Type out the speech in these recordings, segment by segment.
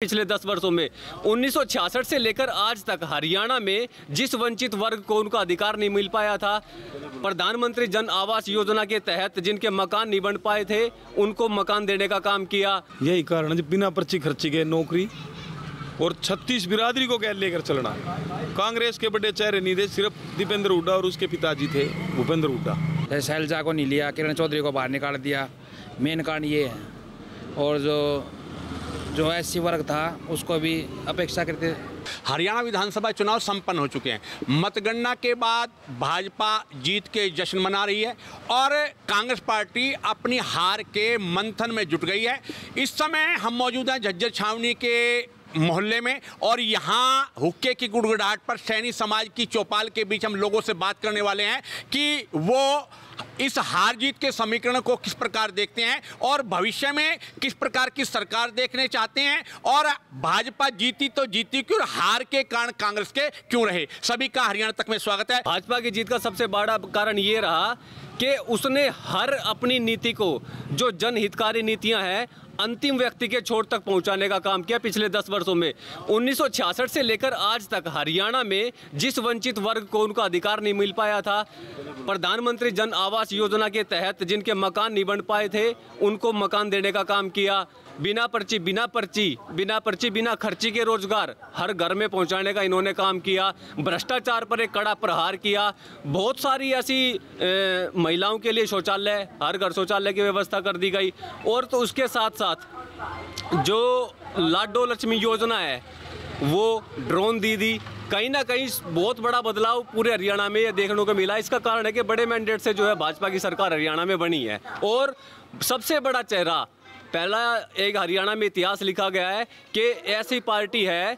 पिछले 10 वर्षों में 1966 से लेकर आज तक हरियाणा में जिस वंचित वर्ग को उनका अधिकार नहीं मिल पाया था, प्रधानमंत्री जन आवास योजना के तहत जिनके मकान नहीं बन पाए थे उनको मकान देने का काम किया। यही कारण है बिना पर्ची खर्ची के नौकरी और 36 बिरादरी को क्या लेकर चलना। कांग्रेस के बड़े चेहरे नहीं थे, सिर्फ दीपेंद्र हुड्डा और उसके पिताजी थे भूपेंद्र हुड्डा। शैलजा को नहीं लिया, किरण चौधरी को बाहर निकाल दिया, मेन कारण ये है। और जो एससी वर्ग था उसको भी अपेक्षा करते। हरियाणा विधानसभा चुनाव संपन्न हो चुके हैं। मतगणना के बाद भाजपा जीत के जश्न मना रही है और कांग्रेस पार्टी अपनी हार के मंथन में जुट गई है। इस समय हम मौजूद हैं झज्जर छावनी के मोहल्ले में और यहाँ हुक्के की गुड़गुड़ाहट पर सैनी समाज की चौपाल के बीच हम लोगों से बात करने वाले हैं कि वो इस हार जीत के समीकरण को किस प्रकार देखते हैं और भविष्य में किस प्रकार की सरकार देखने चाहते हैं और भाजपा जीती तो जीती क्यों, हार के कारण कांग्रेस के क्यों रहे। सभी का हरियाणा तक में स्वागत है। भाजपा की जीत का सबसे बड़ा कारण ये रहा कि उसने हर अपनी नीति को, जो जनहितकारी नीतियां हैं, अंतिम व्यक्ति के छोर तक पहुंचाने का काम किया। पिछले 10 वर्षों में 1966 से लेकर आज तक हरियाणा में जिस वंचित वर्ग को उनका अधिकार नहीं मिल पाया था, प्रधानमंत्री जन आवास योजना के तहत जिनके मकान नहीं बन पाए थे उनको मकान देने का काम किया। बिना पर्ची बिना खर्ची के रोजगार हर घर में पहुंचाने का इन्होंने काम किया। भ्रष्टाचार पर एक कड़ा प्रहार किया। बहुत सारी ऐसी महिलाओं के लिए शौचालय, हर घर शौचालय की व्यवस्था कर दी गई। और तो उसके साथ साथ जो लाडो लक्ष्मी योजना है वो ड्रोन दीदी, कहीं ना कहीं बहुत बड़ा बदलाव पूरे हरियाणा में ये देखने को मिला। इसका कारण है कि बड़े मैंडेट से जो है भाजपा की सरकार हरियाणा में बनी है। और सबसे बड़ा चेहरा, पहला एक हरियाणा में इतिहास लिखा गया है कि ऐसी पार्टी है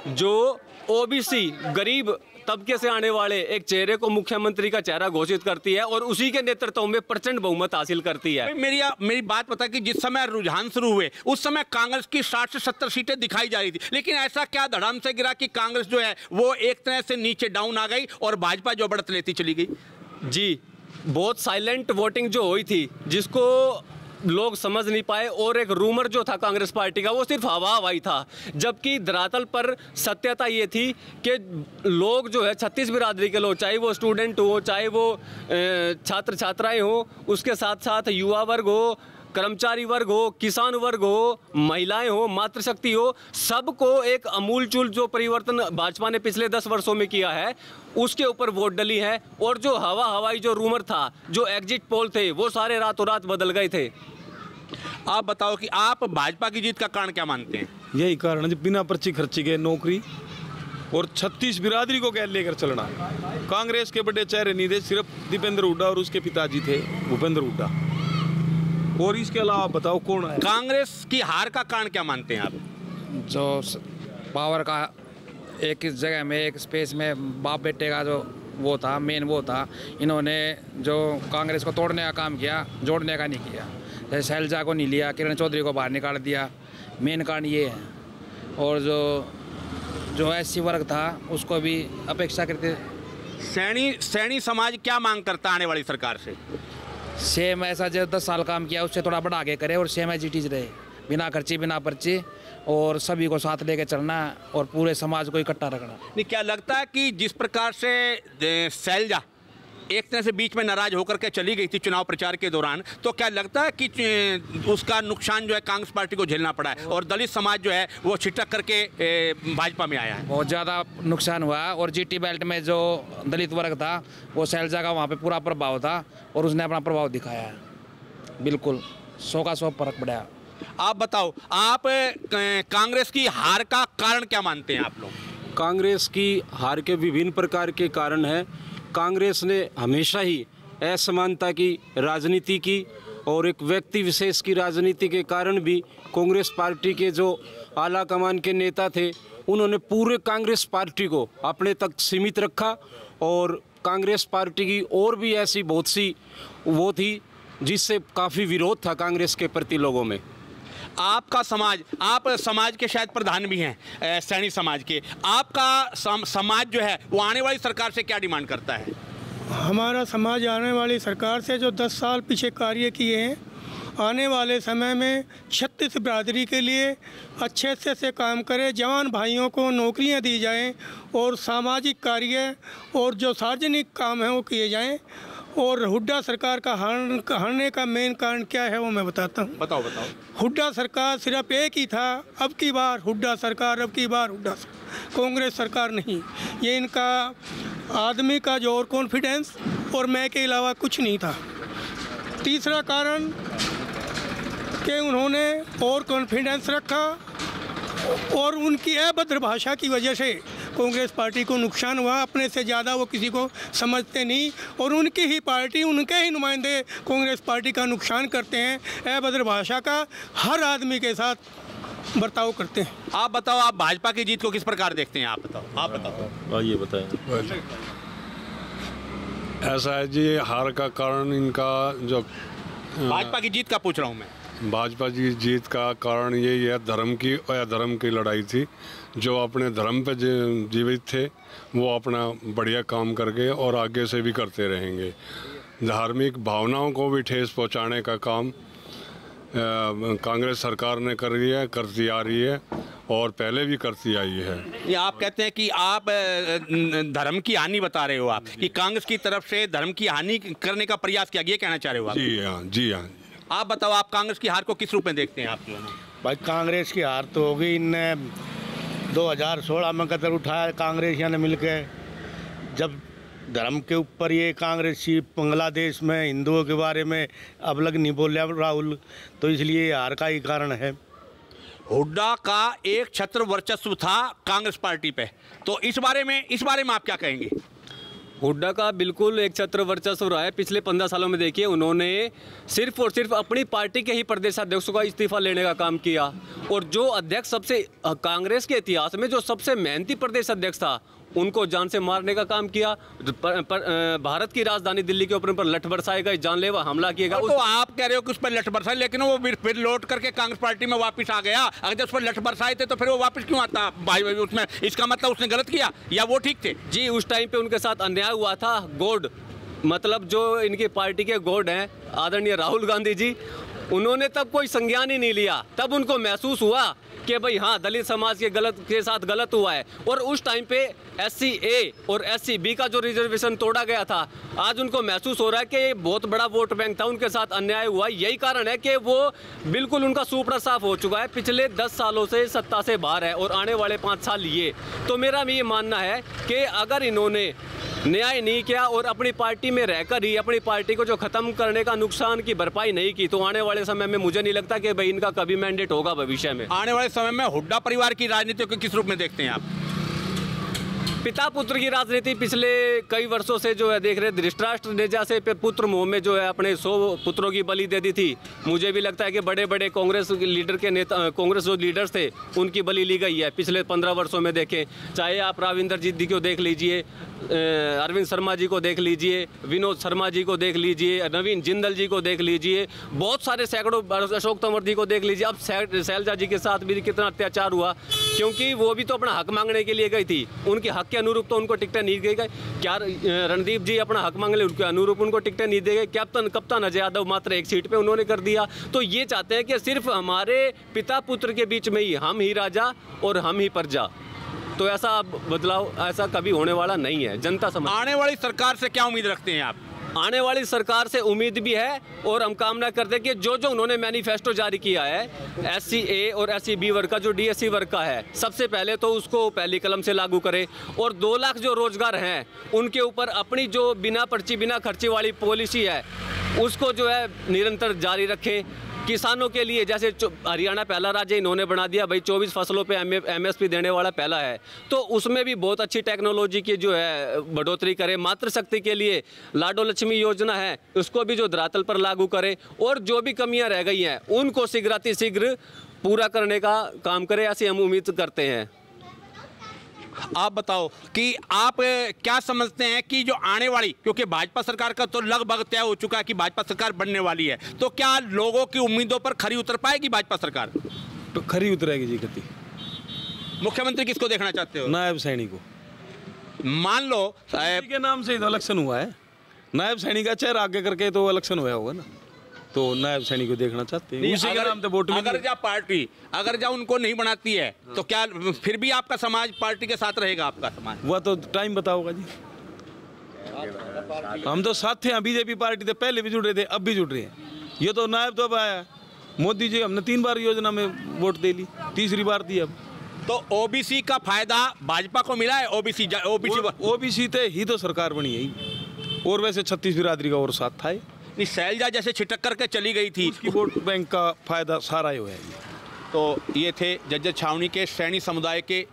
जो ओबीसी गरीब तबके से आने वाले एक चेहरे को मुख्यमंत्री का चेहरा घोषित करती है और उसी के नेतृत्व में प्रचंड बहुमत हासिल करती है। मेरी बात पता कि जिस समय रुझान शुरू हुए उस समय कांग्रेस की 60 से 70 सीटें दिखाई जा रही थी, लेकिन ऐसा क्या धड़ाम से गिरा कि कांग्रेस जो है वो एक तरह से नीचे डाउन आ गई और भाजपा जो बढ़त लेती चली गई। जी, बहुत साइलेंट वोटिंग जो हुई थी जिसको लोग समझ नहीं पाए और एक रूमर जो था कांग्रेस पार्टी का वो सिर्फ हवा हवाई था, जबकि धरातल पर सत्यता ये थी कि लोग जो है 36 बिरादरी के लोग, चाहे वो स्टूडेंट हो, चाहे वो छात्र छात्राएं हो, उसके साथ साथ युवा वर्ग हो, कर्मचारी वर्ग हो, किसान वर्ग हो, महिलाएं हो, मातृशक्ति हो, सबको एक अमूलचूल जो परिवर्तन भाजपा ने पिछले 10 वर्षों में किया है उसके ऊपर वोट डली है। और जो हवा हवाई जो रूमर था, जो एग्जिट पोल थे, वो सारे रातों रात बदल गए थे। आप बताओ कि आप भाजपा की जीत का कारण क्या मानते हैं। यही कारण है बिना पर्ची खर्ची के नौकरी और 36 बिरादरी को क्या लेकर चलना। कांग्रेस के बड़े चेहरे नहीं थे, सिर्फ दीपेंद्र हुड्डा और उसके पिताजी थे भूपेंद्र हुड्डा। और इसके अलावा बताओ कौन है। कांग्रेस की हार का कारण क्या मानते हैं आप। जो पावर का एक जगह में, एक स्पेस में बाप बेटे का जो वो था, मेन वो था, इन्होंने जो कांग्रेस को तोड़ने का काम किया, जोड़ने का नहीं किया। जैसे शैलजा को नहीं लिया, किरण चौधरी को बाहर निकाल दिया, मेन कारण ये है। और जो एससी वर्ग था उसको भी अपेक्षा करते। सैनी समाज क्या मांग करता आने वाली सरकार से। सेम ऐसा जो 10 साल काम किया उससे थोड़ा बड़ा आगे करे और सेम एज रहे, बिना खर्ची बिना पर्ची और सभी को साथ लेके चलना और पूरे समाज को इकट्ठा रखना। नहीं, क्या लगता है कि जिस प्रकार से शैलजा एक तरह से बीच में नाराज होकर के चली गई थी चुनाव प्रचार के दौरान, तो क्या लगता है कि उसका नुकसान जो है कांग्रेस पार्टी को झेलना पड़ा है और दलित समाज जो है वो छिटक करके भाजपा में आया है। बहुत ज़्यादा नुकसान हुआ और जीटी बेल्ट में जो दलित वर्ग था वो शैलजा का वहाँ पे पूरा प्रभाव था और उसने अपना प्रभाव दिखाया है। बिल्कुल 100 का 100 फर्क पड़ा। आप बताओ, आप कांग्रेस की हार का कारण क्या मानते हैं आप लोग। कांग्रेस की हार के विभिन्न प्रकार के कारण है। कांग्रेस ने हमेशा ही असमानता की राजनीति की और एक व्यक्ति विशेष की राजनीति के कारण भी कांग्रेस पार्टी के जो आला कमान के नेता थे उन्होंने पूरे कांग्रेस पार्टी को अपने तक सीमित रखा और कांग्रेस पार्टी की और भी ऐसी बहुत सी वो थी जिससे काफ़ी विरोध था कांग्रेस के प्रति लोगों में। आपका समाज, आप समाज के शायद प्रधान भी हैं सैनी समाज के, आपका समाज जो है वो आने वाली सरकार से क्या डिमांड करता है। हमारा समाज आने वाली सरकार से जो 10 साल पीछे कार्य किए हैं आने वाले समय में छत्तीस बिरादरी के लिए अच्छे से काम करे, जवान भाइयों को नौकरियां दी जाएं और सामाजिक कार्य और जो सार्वजनिक काम है वो किए जाएं। और हुड्डा सरकार का हारने का मेन कारण क्या है वो मैं बताता हूँ। बताओ। हुड्डा सरकार सिर्फ एक ही था, अब की बार हुड्डा सरकार, अब की बार हुड्डा सरकार, कांग्रेस सरकार नहीं। ये इनका आदमी का जो और कॉन्फिडेंस और मैं के अलावा कुछ नहीं था। तीसरा कारण कि उन्होंने और कॉन्फिडेंस रखा और उनकी अभद्र भाषा की वजह से कांग्रेस पार्टी को नुकसान हुआ। अपने से ज़्यादा वो किसी को समझते नहीं और उनकी ही पार्टी, उनके ही नुमाइंदे कांग्रेस पार्टी का नुकसान करते हैं। अभद्र भाषा का हर आदमी के साथ बर्ताव करते हैं। आप बताओ, आप भाजपा की जीत को किस प्रकार देखते हैं? आप बताओ। ये बताएं। ऐसा है जी, हार का कारण इनका जो भाजपा की जीत का पूछ रहा हूँ मैं। भाजपा की जीत का कारण यही है, धर्म की और अधर्म की लड़ाई थी। जो अपने धर्म पे जीवित थे वो अपना बढ़िया काम करके और आगे से भी करते रहेंगे। धार्मिक भावनाओं को भी ठेस पहुंचाने का काम कांग्रेस सरकार ने कर रही है, करती आ रही है और पहले भी करती आई है। ये आप कहते हैं कि आप धर्म की हानि बता रहे हो, आप कि कांग्रेस की तरफ से धर्म की हानि करने का प्रयास किया, ये कहना चाह रहे हो आप? जी हाँ। आप बताओ, आप कांग्रेस की हार को किस रूप में देखते हैं आप? जो है ना भाई, कांग्रेस की हार तो होगी। इनने 2016 में कदम उठाया कांग्रेसियों ने मिलकर, जब धर्म के ऊपर ये कांग्रेसी बांग्लादेश में हिंदुओं के बारे में अब लग नहीं बोले राहुल, तो इसलिए हार का ही कारण है। हुड्डा का एक छत्र वर्चस्व था कांग्रेस पार्टी पे, तो इस बारे में आप क्या कहेंगे? हुड्डा का बिल्कुल एक छत्र वर्चस्व रहा है। पिछले 15 सालों में देखिए, उन्होंने सिर्फ और सिर्फ अपनी पार्टी के ही प्रदेश अध्यक्षों का इस्तीफा लेने का काम किया। और जो अध्यक्ष सबसे कांग्रेस के इतिहास में जो सबसे मेहनती प्रदेश अध्यक्ष था, उनको जान से मारने का काम किया। भारत की राजधानी दिल्ली के ऊपर लठ बरसाए गए, जानलेवा हमला किया गया। तो आप कह रहे हो कि उस पर लठ बरसाए, लेकिन वो फिर लौट करके कांग्रेस पार्टी में वापस आ गया। अगर उस पर लठ बरसाए थे तो फिर वो वापस क्यों आता भाई? उसमें इसका मतलब उसने गलत किया या वो ठीक थे? जी, उस टाइम पे उनके साथ अन्याय हुआ था। गॉड, मतलब जो इनकी पार्टी के गॉड हैं आदरणीय राहुल गांधी जी, उन्होंने तब कोई संज्ञान ही नहीं लिया। तब उनको महसूस हुआ कि भाई हाँ, दलित समाज के साथ गलत हुआ है। और उस टाइम पे SC-A और SC-B का जो रिजर्वेशन तोड़ा गया था, आज उनको महसूस हो रहा है कि ये बहुत बड़ा वोट बैंक था, उनके साथ अन्याय हुआ। यही कारण है कि वो बिल्कुल उनका सुपड़ा साफ हो चुका है। पिछले 10 सालों से सत्ता से बाहर है और आने वाले 5 साल ये। तो मेरा भी ये मानना है कि अगर इन्होंने न्याय नहीं किया और अपनी पार्टी में रहकर ही अपनी पार्टी को जो ख़त्म करने का नुकसान की भरपाई नहीं की, तो आने वाले समय में मुझे नहीं लगता कि भाई इनका कभी मैंडेट होगा भविष्य में। आने वाले समय में हुड्डा परिवार की राजनीति को किस रूप में देखते हैं आप? पिता पुत्र की राजनीति पिछले कई वर्षों से जो है देख रहे। धृतराष्ट्र ने जैसे पुत्र मोह में जो है अपने 100 पुत्रों की बलि दे दी थी। मुझे भी लगता है कि बड़े बड़े कांग्रेस लीडर के नेता, कांग्रेस जो लीडर्स थे, उनकी बलि ली गई है पिछले 15 वर्षों में। देखें, चाहे आप राविंदर जी को देख लीजिए, अरविंद शर्मा जी को देख लीजिए, विनोद शर्मा जी को देख लीजिए, नवीन जिंदल जी को देख लीजिए, बहुत सारे सैकड़ों, अशोक तंवर जी को देख लीजिए। अब शैलजा जी के साथ भी कितना अत्याचार हुआ, क्योंकि वो भी तो अपना हक मांगने के लिए गई थी। उनके हक के अनुरूप तो उनको टिकटें नहीं दी गई। क्या रणदीप जी अपना हक मांग ले, उनके अनुरूप उनको टिकटें नहीं दी गई। कप्तान अजय यादव मात्र एक सीट पे उन्होंने कर दिया। तो ये चाहते हैं कि सिर्फ हमारे पिता पुत्र के बीच में ही हम ही राजा और हम ही प्रजा। तो ऐसा बदलाव ऐसा कभी होने वाला नहीं है। जनता समझ। आने वाली सरकार से क्या उम्मीद रखते हैं आप? आने वाली सरकार से उम्मीद भी है और हम कामना करते हैं कि जो उन्होंने मैनिफेस्टो जारी किया है SC-A और SC-B वर्ग का, जो DSC वर्ग का है, सबसे पहले तो उसको पहली कलम से लागू करें और 2 लाख जो रोजगार हैं उनके ऊपर अपनी जो बिना पर्ची बिना खर्ची वाली पॉलिसी है उसको जो है निरंतर जारी रखें। किसानों के लिए जैसे हरियाणा पहला राज्य इन्होंने बना दिया भाई, 24 फसलों पे MSP देने वाला पहला है, तो उसमें भी बहुत अच्छी टेक्नोलॉजी की जो है बढ़ोतरी करें। मातृशक्ति के लिए लाडो लक्ष्मी योजना है, उसको भी जो धरातल पर लागू करें और जो भी कमियां रह गई हैं उनको शीघ्र पूरा करने का काम करें, ऐसी हम उम्मीद करते हैं। आप बताओ कि आप क्या समझते हैं कि जो आने वाली, क्योंकि भाजपा सरकार का तो लगभग तय हो चुका है कि भाजपा सरकार बनने वाली है, तो क्या लोगों की उम्मीदों पर खरी उतर पाएगी भाजपा सरकार? तो खरी उतरेगी जी। कति मुख्यमंत्री किसको देखना चाहते हो? नायब सैनी को। मान लो के नाम से ही तो इलेक्शन हुआ है, नायब सैनी का चेहरा आगे करके तो इलेक्शन हुआ होगा ना। तो नायब सैनी को देखना चाहते हैं, उसी के नाम पे वोट मिली। अगर जब पार्टी अगर जब उनको नहीं बनाती है तो क्या फिर भी आपका समाज पार्टी के साथ रहेगा? आपका समाज वह तो टाइम बताओगा जी। हम तो साथ थे, बीजेपी पार्टी थे, पहले भी जुड़ रहे थे, अब भी जुड़ रहे हैं। ये तो नायब तो अब आया, मोदी जी हमने 3 बार योजना में वोट दे ली, तीसरी बार दी अब। तो ओबीसी का फायदा भाजपा को मिला है? ओबीसी थे ही तो सरकार बनी है, और वैसे 36 बिरादरी का और साथ था। शैलजा जैसे छिटक करके चली गई थी, उसकी वोट बैंक का फायदा सारा ही हुआ है। तो ये थे जज्जर छावनी के सैनी समुदाय के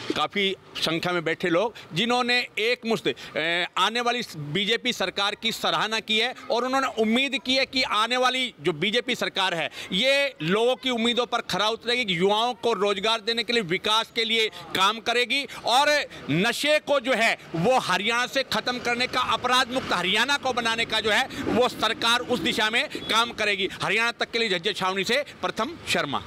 काफ़ी संख्या में बैठे लोग, जिन्होंने एक मुश्त आने वाली बीजेपी सरकार की सराहना की है और उन्होंने उम्मीद की है कि आने वाली जो बीजेपी सरकार है ये लोगों की उम्मीदों पर खरा उतरेगी, युवाओं को रोजगार देने के लिए, विकास के लिए काम करेगी और नशे को जो है वो हरियाणा से ख़त्म करने का, अपराध मुक्त हरियाणा को बनाने का जो है वो सरकार उस दिशा में काम करेगी। हरियाणा तक के लिए जज्जर छावनी से प्रथम शर्मा।